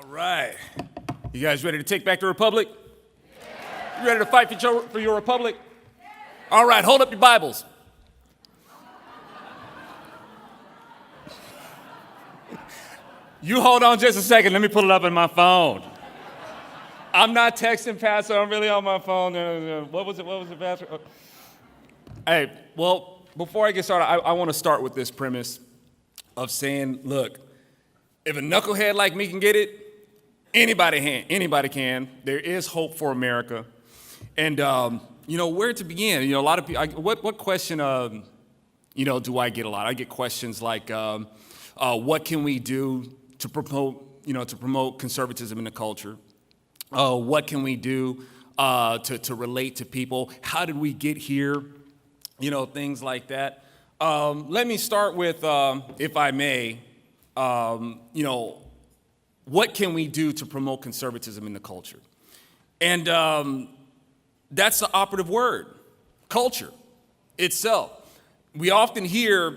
All right. You guys ready to take back the republic? You ready to fight for your republic? All right, hold up your Bibles. You hold on just a second. Let me pull it up on my phone. I'm not texting, Pastor. I'm really on my phone. What was it, Pastor? Hey, well, before I get started, I want to start with this premise of saying, look, if a knucklehead like me can get it, anybody can. There is hope for America. And, where to begin? A lot of people, what question, do I get a lot? I get questions like, what can we do to promote conservatism in the culture? What can we do to relate to people? How did we get here? Things like that. Let me start with, if I may, what can we do to promote conservatism in the culture? And that's the operative word, culture itself. We often hear,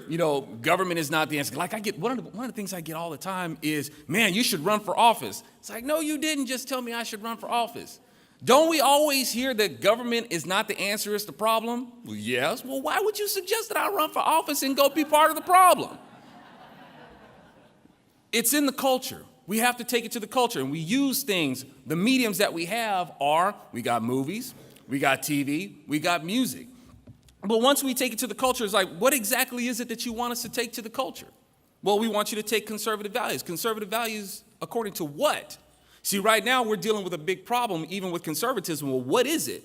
government is not the answer. Like one of the things I get all the time is, man, you should run for office. It's like, no, you didn't just tell me I should run for office. Don't we always hear that government is not the answer, it's the problem? Well, yes. Well, why would you suggest that I run for office and go be part of the problem? It's in the culture. We have to take it to the culture, and we use things. The mediums that we have we got movies, we got TV, we got music. But once we take it to the culture, it's like, what exactly is it that you want us to take to the culture? Well, we want you to take conservative values. Conservative values according to what? See, right now we're dealing with a big problem, even with conservatism. Well, what is it?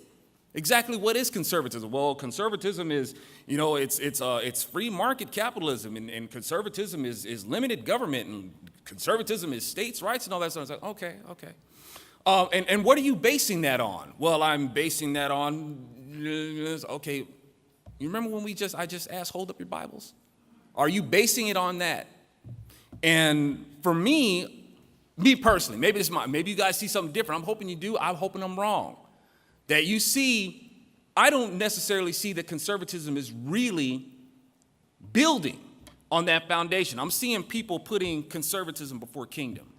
Exactly what is conservatism? Well, conservatism is, it's free market capitalism, and conservatism is limited government, and conservatism is states' rights and all that stuff. It's like, okay. And what are you basing that on? Well, I'm basing that on, okay. You remember when I just asked, hold up your Bibles? Are you basing it on that? And for me personally, maybe you guys see something different. I'm hoping you do. I'm hoping I'm wrong. That you see, I don't necessarily see that conservatism is really building on that foundation. I'm seeing people putting conservatism before kingdom.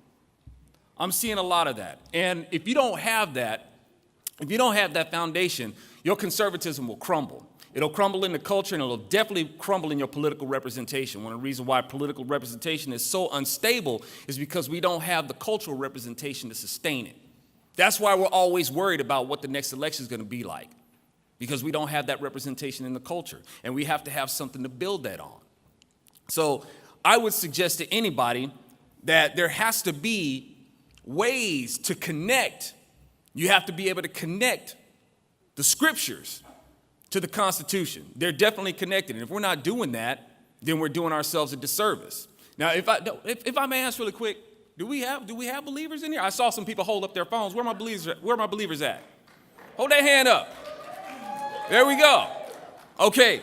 I'm seeing a lot of that. And if you don't have that foundation, your conservatism will crumble. It'll crumble in the culture, and it'll definitely crumble in your political representation. One of the reasons why political representation is so unstable is because we don't have the cultural representation to sustain it. That's why we're always worried about what the next election is going to be like, because we don't have that representation in the culture, and we have to have something to build that on. So I would suggest to anybody that there has to be ways to connect. You have to be able to connect the scriptures to the Constitution. They're definitely connected. And if we're not doing that, then we're doing ourselves a disservice. Now, if I may ask really quick, do we have believers in here? I saw some people hold up their phones. Where are my believers at? Hold that hand up. There we go. Okay.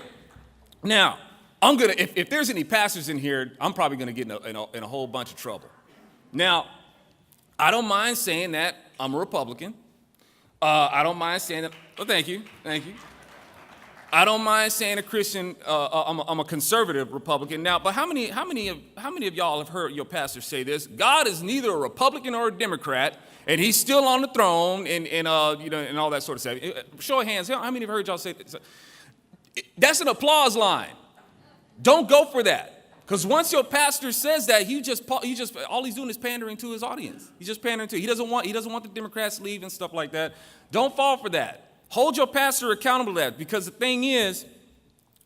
Now, if there's any pastors in here, I'm probably gonna get in a whole bunch of trouble. Now, I don't mind saying that I'm a Republican. I don't mind saying that. Oh, thank you. I don't mind saying a Christian. I'm a conservative Republican now. But how many of y'all have heard your pastor say this? God is neither a Republican or a Democrat, and He's still on the throne, and all that sort of stuff. Show of hands. How many have heard y'all say this? That's an applause line. Don't go for that, because once your pastor says that, he just all he's doing is pandering to his audience. He's just pandering to. He doesn't want the Democrats to leave and stuff like that. Don't fall for that. Hold your pastor accountable to that, because the thing is,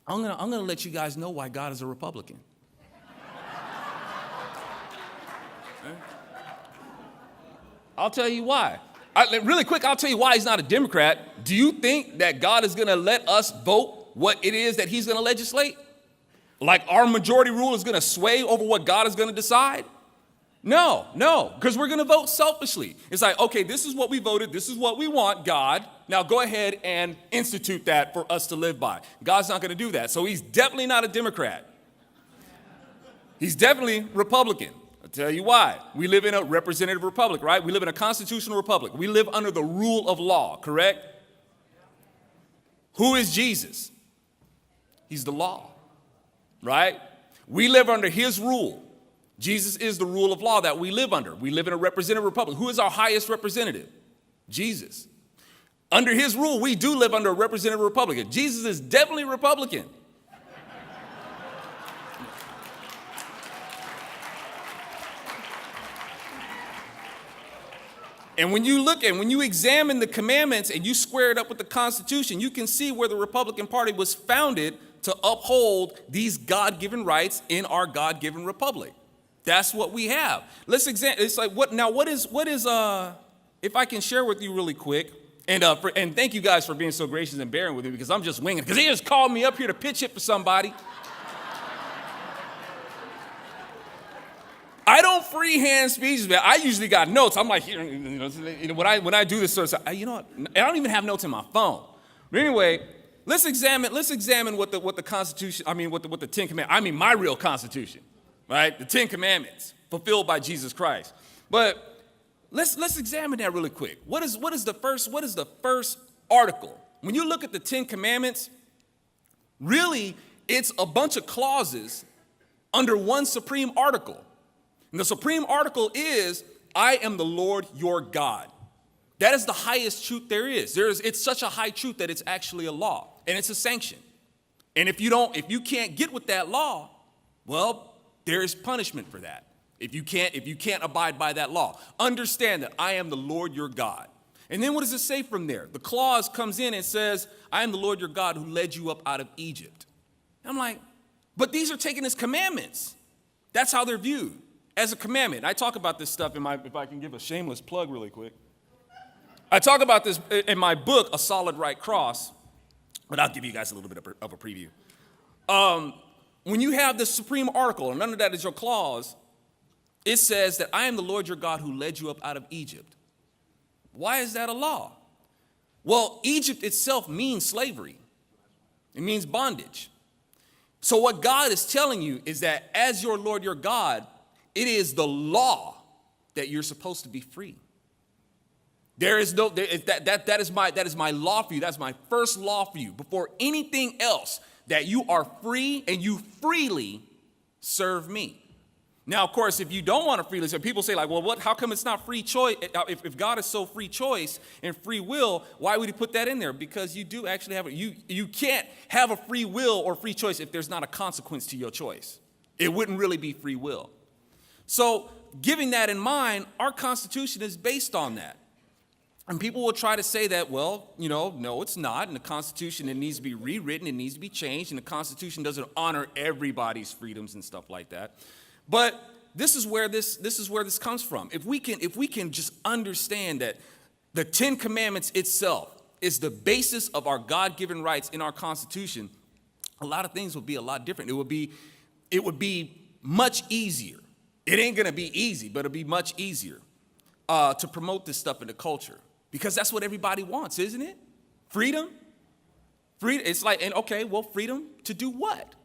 I'm gonna let you guys know why God is a Republican. I'll tell you why. Really quick, I'll tell you why He's not a Democrat. Do you think that God is gonna let us vote what it is that He's gonna legislate? Like our majority rule is gonna sway over what God is gonna decide? No, because we're going to vote selfishly. It's like, okay, this is what we voted. This is what we want, God. Now go ahead and institute that for us to live by. God's not going to do that. So He's definitely not a Democrat. He's definitely Republican. I'll tell you why. We live in a representative republic, right? We live in a constitutional republic. We live under the rule of law, correct? Who is Jesus? He's the law, right? We live under His rule. Jesus is the rule of law that we live under. We live in a representative republic. Who is our highest representative? Jesus. Under his rule, we do live under a representative republic. Jesus is definitely Republican. And when you examine the commandments and you square it up with the Constitution, you can see where the Republican Party was founded to uphold these God-given rights in our God-given republic. That's what we have. Let's examine. It's like what is if I can share with you really quick, and thank you guys for being so gracious and bearing with me because I'm just winging. Because he just called me up here to pitch it for somebody. I don't freehand speeches, man. I usually got notes. I'm like, when I do this sort of stuff, I don't even have notes in my phone. But anyway, let's examine what the Constitution. What the Ten Commandments. My real Constitution, right? The Ten Commandments fulfilled by Jesus Christ. But let's examine that really quick. What is the first article? When you look at the Ten Commandments, really, it's a bunch of clauses under one supreme article. And the supreme article is, I am the Lord your God. That is the highest truth there is. It's such a high truth that it's actually a law, and it's a sanction. And if you can't get with that law, well, there is punishment for that. If you can't abide by that law, understand that I am the Lord your God. And then what does it say from there? The clause comes in and says, I am the Lord your God who led you up out of Egypt. And I'm like, but these are taken as commandments. That's how they're viewed. As a commandment. I talk about this stuff if I can give a shameless plug really quick. I talk about this in my book, A Solid Right Cross, but I'll give you guys a little bit of a preview. When you have the supreme article, and under that is your clause, it says that I am the Lord your God who led you up out of Egypt. Why is that a law? Well, Egypt itself means slavery. It means bondage. So what God is telling you is that as your Lord your God, it is the law that you're supposed to be free. That is my law for you. That's my first law for you. Before anything else, that you are free and you freely serve me. Now, of course, if you don't want to freely serve, people say like, well, how come it's not free choice? If God is so free choice and free will, why would he put that in there? Because you do actually have you can't have a free will or free choice if there's not a consequence to your choice. It wouldn't really be free will. So, giving that in mind, our Constitution is based on that. And people will try to say that, well, no, it's not. And the Constitution, it needs to be rewritten, it needs to be changed, and the Constitution doesn't honor everybody's freedoms and stuff like that. But this is where this comes from. If we can just understand that the Ten Commandments itself is the basis of our God-given rights in our Constitution, a lot of things would be a lot different. It would be much easier. It ain't going to be easy, but it'll be much easier to promote this stuff in the culture because that's what everybody wants, isn't it? Freedom. It's like, freedom to do what?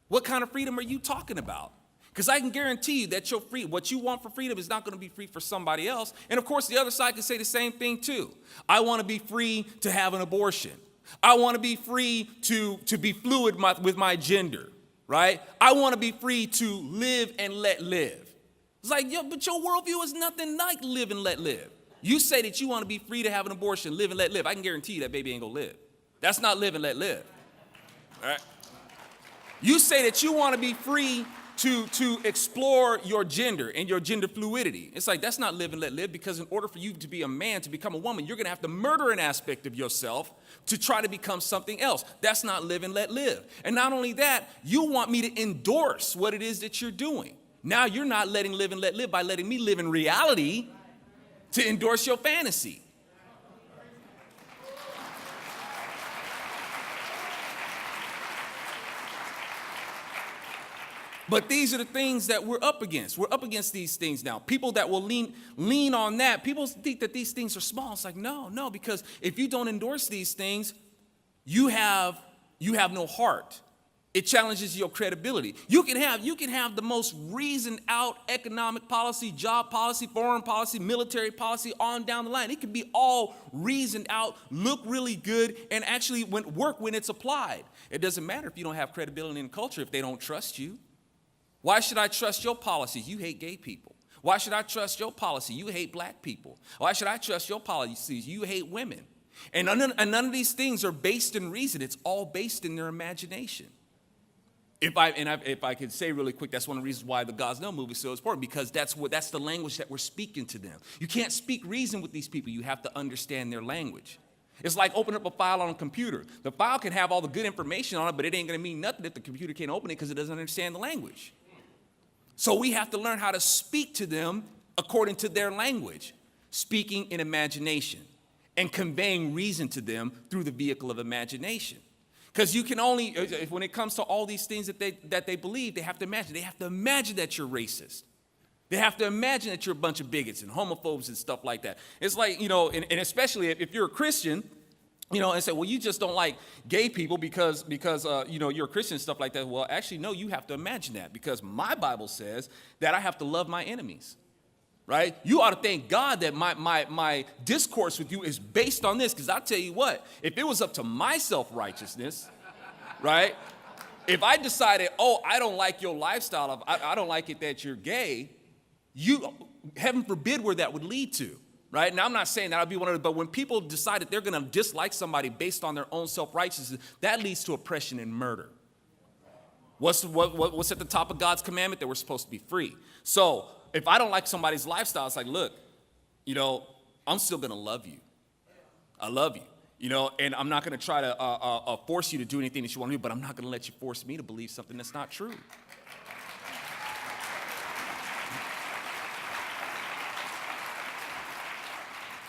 What kind of freedom are you talking about? Because I can guarantee you that what you want for freedom is not going to be free for somebody else. And of course, the other side can say the same thing too. I want to be free to have an abortion. I want to be free to be fluid with my gender. Right? I want to be free to live and let live. It's like, but your worldview is nothing like live and let live. You say that you want to be free to have an abortion, live and let live. I can guarantee you that baby ain't going to live. That's not live and let live. All right? You say that you want to be free to explore your gender and your gender fluidity. It's like, that's not live and let live because in order for you to be a man, to become a woman, you're going to have to murder an aspect of yourself to try to become something else. That's not live and let live. And not only that, you want me to endorse what it is that you're doing. Now you're not letting live and let live by letting me live in reality to endorse your fantasy. But these are the things that we're up against. We're up against these things now. People that will lean on that. People think that these things are small. It's like, no, because if you don't endorse these things, you have no heart. It challenges your credibility. You can have the most reasoned out economic policy, job policy, foreign policy, military policy on down the line. It can be all reasoned out, look really good, and actually work when it's applied. It doesn't matter if you don't have credibility in culture if they don't trust you. Why should I trust your policies? You hate gay people. Why should I trust your policy? You hate black people. Why should I trust your policies? You hate women. And none of these things are based in reason. It's all based in their imagination. If I could say really quick, that's one of the reasons why the Gosnell movie is so important, because that's the language that we're speaking to them. You can't speak reason with these people. You have to understand their language. It's like opening up a file on a computer. The file can have all the good information on it, but it ain't going to mean nothing if the computer can't open it because it doesn't understand the language. So we have to learn how to speak to them according to their language, speaking in imagination and conveying reason to them through the vehicle of imagination. Because you can only, when it comes to all these things that they believe, they have to imagine. They have to imagine that you're racist. They have to imagine that you're a bunch of bigots and homophobes and stuff like that. It's like, and especially if you're a Christian, and say, well, you just don't like gay people because you're a Christian and stuff like that. Well, actually, no, you have to imagine that, because my Bible says that I have to love my enemies, right? You ought to thank God that my discourse with you is based on this, because I'll tell you what, if it was up to my self-righteousness, right, if I decided, I don't like your lifestyle, I don't like it that you're gay, heaven forbid where that would lead to, right? Now, I'm not saying that I'd be one of them, but when people decide that they're going to dislike somebody based on their own self-righteousness, that leads to oppression and murder. What's at the top of God's commandment? That we're supposed to be free. So if I don't like somebody's lifestyle, it's like, look, I'm still going to love you. I love you, and I'm not going to try to force you to do anything that you want to do, but I'm not going to let you force me to believe something that's not true.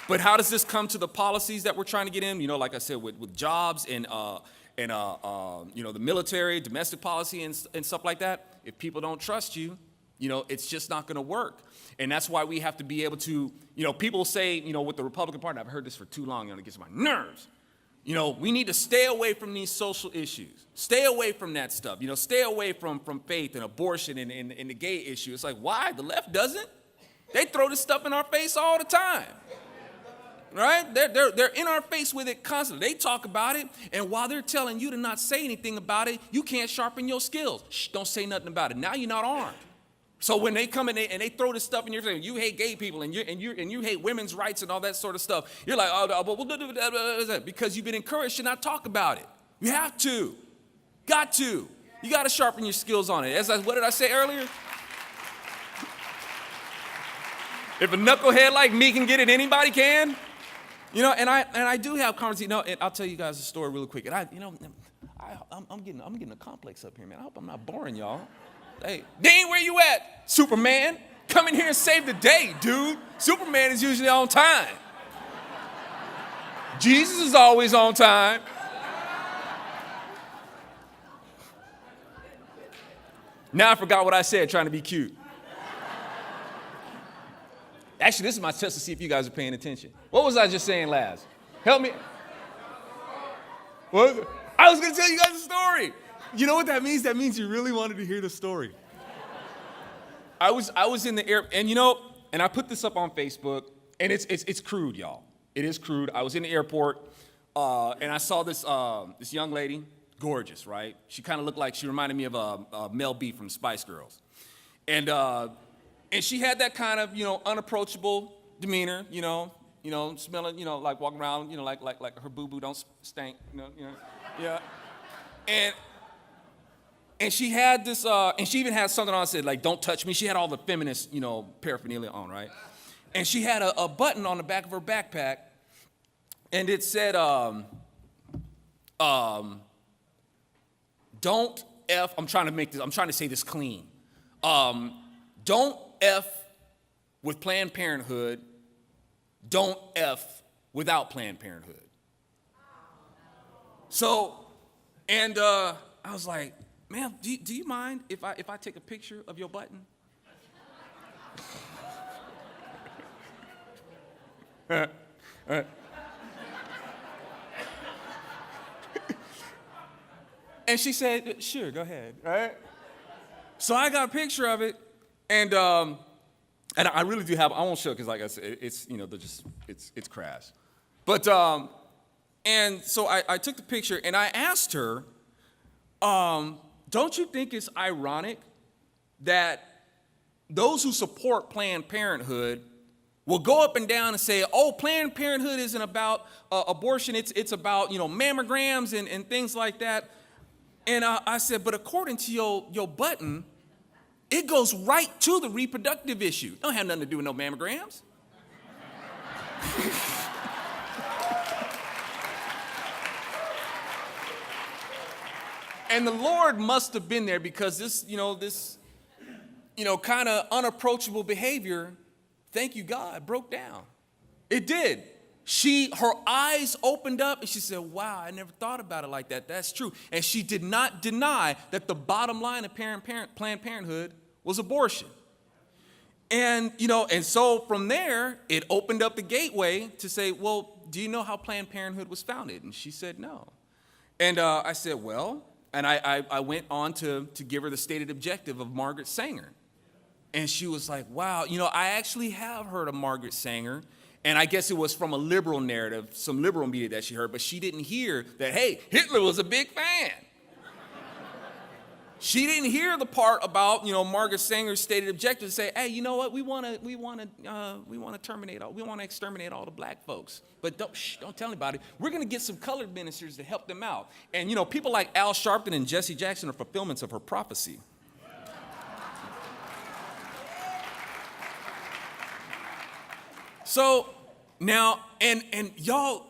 But how does this come to the policies that we're trying to get in? Like I said, with jobs and the military, domestic policy and stuff like that. If people don't trust you, it's just not going to work. And that's why we have to be able to, people say, with the Republican Party, I've heard this for too long, it gets on my nerves. We need to stay away from these social issues. Stay away from that stuff. Stay away from faith and abortion and the gay issue. It's like, why? The left doesn't. They throw this stuff in our face all the time. Right? They're in our face with it constantly. They talk about it, and while they're telling you to not say anything about it, you can't sharpen your skills. Shh, don't say nothing about it. Now you're not armed. So when they come in and they throw this stuff in your face, you hate gay people and you hate women's rights and all that sort of stuff. You're like, because you've been encouraged to not talk about it. You have to. Got to. You got to sharpen your skills on it. What did I say earlier? If a knucklehead like me can get it, anybody can. And I do have conversations. And I'll tell you guys a story really quick. And I'm getting a complex up here, man. I hope I'm not boring y'all. Hey, Dean, where you at? Superman, come in here and save the day, dude. Superman is usually on time. Jesus is always on time. Now I forgot what I said, trying to be cute. Actually, this is my test to see if you guys are paying attention. What was I just saying last? Help me. What? I was going to tell you guys a story. You know what that means? That means you really wanted to hear the story. I was in the air, and and I put this up on Facebook, and it's crude, y'all. It is crude. I was in the airport, and I saw this young lady, gorgeous, right? She kind of looked like, she reminded me of Mel B from Spice Girls. And she had that kind of, unapproachable demeanor, smelling, like walking around, like her boo-boo don't stink, yeah. And she had this, and she even had something on that said, like, don't touch me. She had all the feminist, paraphernalia on, right? And she had a button on the back of her backpack, and it said, don't F, I'm trying to say this clean. Don't F with Planned Parenthood. Don't F without Planned Parenthood. So, and I was like, ma'am, do you mind if I take a picture of your button? And she said, sure, go ahead, right? So I got a picture of it, and I really do have, I won't show it because, like I said, it's, it's crass. But, and so I took the picture, and I asked her, don't you think it's ironic that those who support Planned Parenthood will go up and down and say, oh, Planned Parenthood isn't about abortion, it's about, mammograms and things like that. And I said, but according to your button, it goes right to the reproductive issue. It don't have nothing to do with no mammograms. And the Lord must have been there because this kind of unapproachable behavior, thank you, God, broke down. It did. Her eyes opened up and she said, wow, I never thought about it like that. That's true. And she did not deny that the bottom line of Planned Parenthood was abortion. And, and so from there, it opened up the gateway to say, well, do you know how Planned Parenthood was founded? And she said, no. And I said, well, and I went on to give her the stated objective of Margaret Sanger. And she was like, wow, I actually have heard of Margaret Sanger. And I guess it was from a liberal narrative, some liberal media that she heard, but she didn't hear that, hey, Hitler was a big fan. She didn't hear the part about, Margaret Sanger's stated objective to say, hey, you know what, we want to exterminate all the black folks. But don't tell anybody. We're going to get some colored ministers to help them out. And, people like Al Sharpton and Jesse Jackson are fulfillments of her prophecy. So now, and y'all,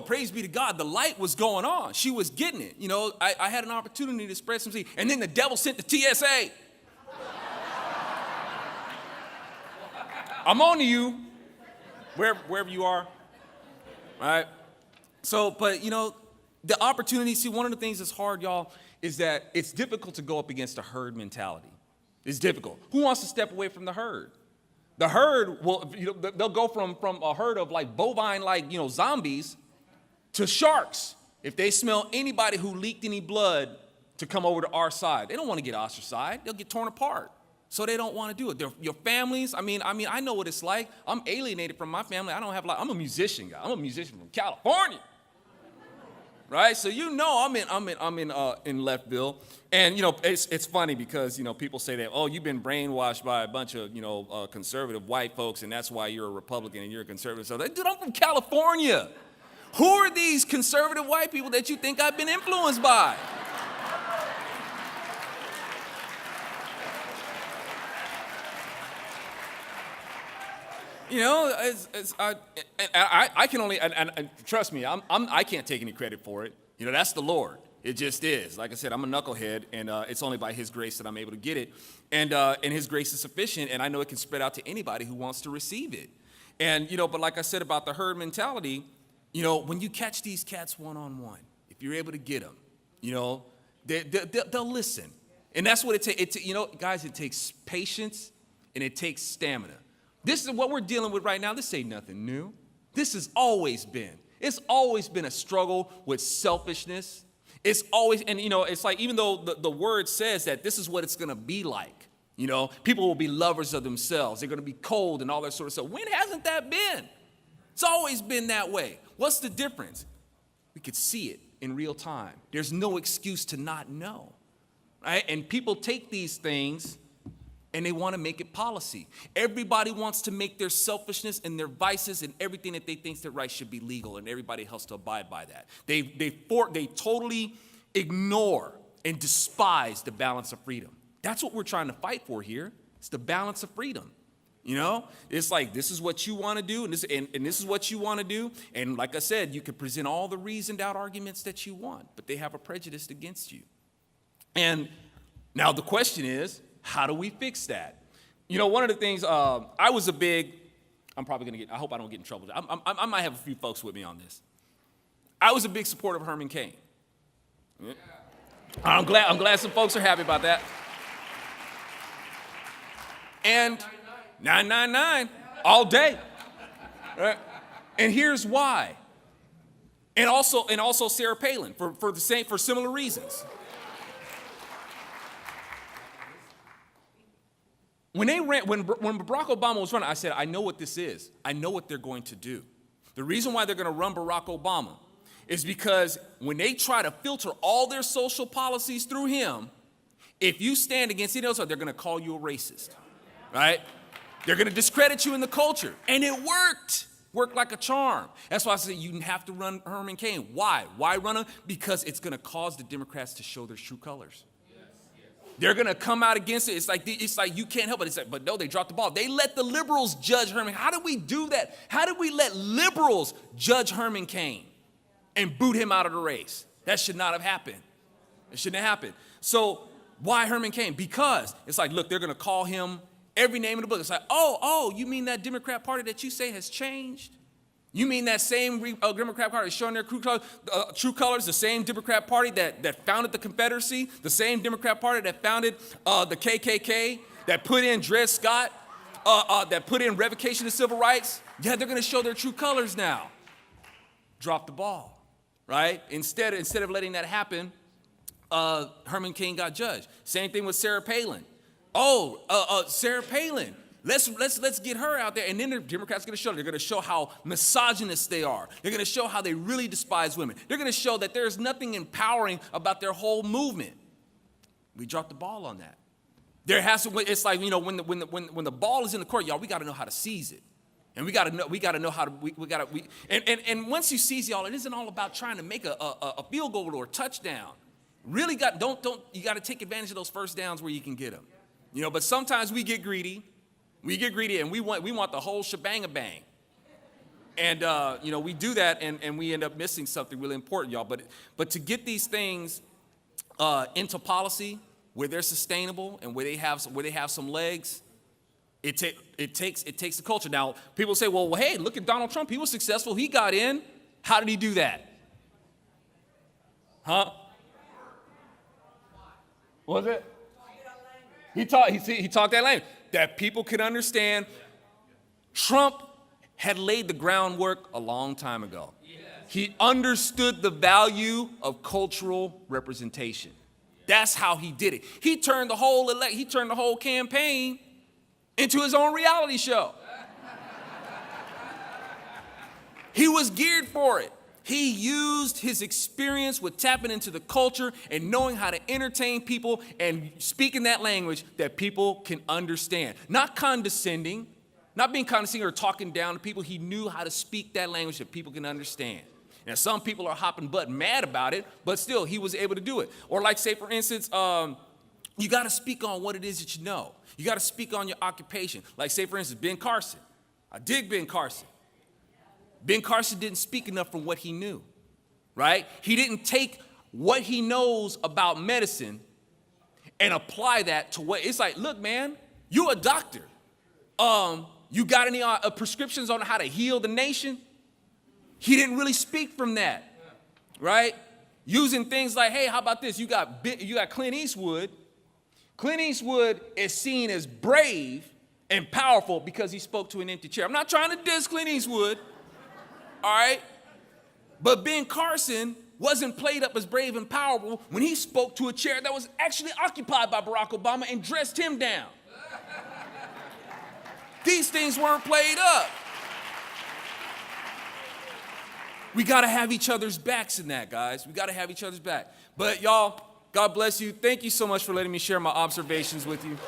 praise be to God, the light was going on. She was getting it. I had an opportunity to spread some seed. And then the devil sent the TSA. I'm on to you, wherever you are. All right. So, but, the opportunity, see, one of the things that's hard, y'all, is that it's difficult to go up against a herd mentality. It's difficult. Who wants to step away from the herd? The herd will, they'll go from a herd of like bovine, zombies to sharks. If they smell anybody who leaked any blood to come over to our side, they don't want to get ostracized. They'll get torn apart. So they don't want to do it. Your families, I know what it's like. I'm alienated from my family. I'm a musician guy. I'm a musician from California. Right? So I'm in Leftville. And it's funny because people say that, oh, you've been brainwashed by a bunch of conservative white folks and that's why you're a Republican and you're a conservative. So dude, I'm from California. Who are these conservative white people that you think I've been influenced by? I can only, and trust me, I can't take any credit for it. That's the Lord. It just is. Like I said, I'm a knucklehead, and it's only by His grace that I'm able to get it. And His grace is sufficient, and I know it can spread out to anybody who wants to receive it. And, but like I said about the herd mentality, when you catch these cats one-on-one, if you're able to get them, they'll listen. And that's what it takes. Guys, it takes patience, and it takes stamina. This is what we're dealing with right now. This ain't nothing new. This has always been. It's always been a struggle with selfishness. It's always, and it's like, even though the word says that this is what it's going to be like, people will be lovers of themselves. They're going to be cold and all that sort of stuff. When hasn't that been? It's always been that way. What's the difference? We could see it in real time. There's no excuse to not know, right? And people take these things and they want to make it policy. Everybody wants to make their selfishness and their vices and everything that they think is right should be legal, and everybody has to abide by that. They totally ignore and despise the balance of freedom. That's what we're trying to fight for here. It's the balance of freedom. It's like, this is what you want to do, and this is what you want to do. And like I said, you can present all the reasoned out arguments that you want, but they have a prejudice against you. And now the question is, how do we fix that? One of the things, I'm probably going to I hope I don't get in trouble. I might have a few folks with me on this. I was a big supporter of Herman Cain. Yeah. I'm glad some folks are happy about that. And 999 all day. Right? And here's why. And also Sarah Palin for similar reasons. When Barack Obama was running, I said, I know what this is. I know what they're going to do. The reason why they're going to run Barack Obama is because when they try to filter all their social policies through him, if you stand against any of those, they're going to call you a racist, right? They're going to discredit you in the culture. And it worked. Worked like a charm. That's why I said you have to run Herman Cain. Why? Why run him? Because it's going to cause the Democrats to show their true colors. They're going to come out against it. It's like you can't help it. It's like, but no, they dropped the ball. They let the liberals judge Herman. How did we do that? How did we let liberals judge Herman Cain and boot him out of the race? That should not have happened. It shouldn't have happened. So why Herman Cain? Because it's like, look, they're going to call him every name in the book. It's like, oh, you mean that Democrat Party that you say has changed? You mean that same Democrat Party showing their true colors, the same Democrat Party that founded the Confederacy, the same Democrat Party that founded the KKK, that put in Dred Scott, that put in revocation of civil rights? Yeah, they're going to show their true colors now. Drop the ball, right? Instead of letting that happen, Herman Cain got judged. Same thing with Sarah Palin. Sarah Palin. Let's get her out there, and then the Democrats are going to show. They're going to show how misogynist they are. They're going to show how they really despise women. They're going to show that there's nothing empowering about their whole movement. We dropped the ball on that. It's like, when the ball is in the court, y'all, we got to know how to seize it, and we got to know how to and once you seize y'all, it isn't all about trying to make a field goal or a touchdown. Really you got to take advantage of those first downs where you can get them. But sometimes we get greedy. We get greedy and we want the whole shebang-a-bang. And, we do that and we end up missing something really important, y'all. But to get these things into policy where they're sustainable and where they have some legs, it takes the culture. Now, people say, well, hey, look at Donald Trump. He was successful. He got in. How did he do that? Huh? Was it? He talked that language that people could understand. Trump had laid the groundwork a long time ago. Yes. He understood the value of cultural representation. That's how he did it. He turned the whole campaign into his own reality show. He was geared for it. He used his experience with tapping into the culture and knowing how to entertain people and speaking that language that people can understand. Not condescending, not being condescending or talking down to people. He knew how to speak that language that people can understand. Now, some people are hopping butt mad about it, but still, he was able to do it. Or like, say, for instance, you got to speak on what it is that you know. You got to speak on your occupation. Like, say, for instance, Ben Carson. I dig Ben Carson. Ben Carson didn't speak enough from what he knew, right? He didn't take what he knows about medicine and apply that to what, it's like, look, man, you a doctor. You got any prescriptions on how to heal the nation? He didn't really speak from that, right? Using things like, hey, how about this? You got Clint Eastwood. Clint Eastwood is seen as brave and powerful because he spoke to an empty chair. I'm not trying to diss Clint Eastwood. All right? But Ben Carson wasn't played up as brave and powerful when he spoke to a chair that was actually occupied by Barack Obama and dressed him down. These things weren't played up. We got to have each other's backs in that, guys. We got to have each other's back. But y'all, God bless you. Thank you so much for letting me share my observations with you.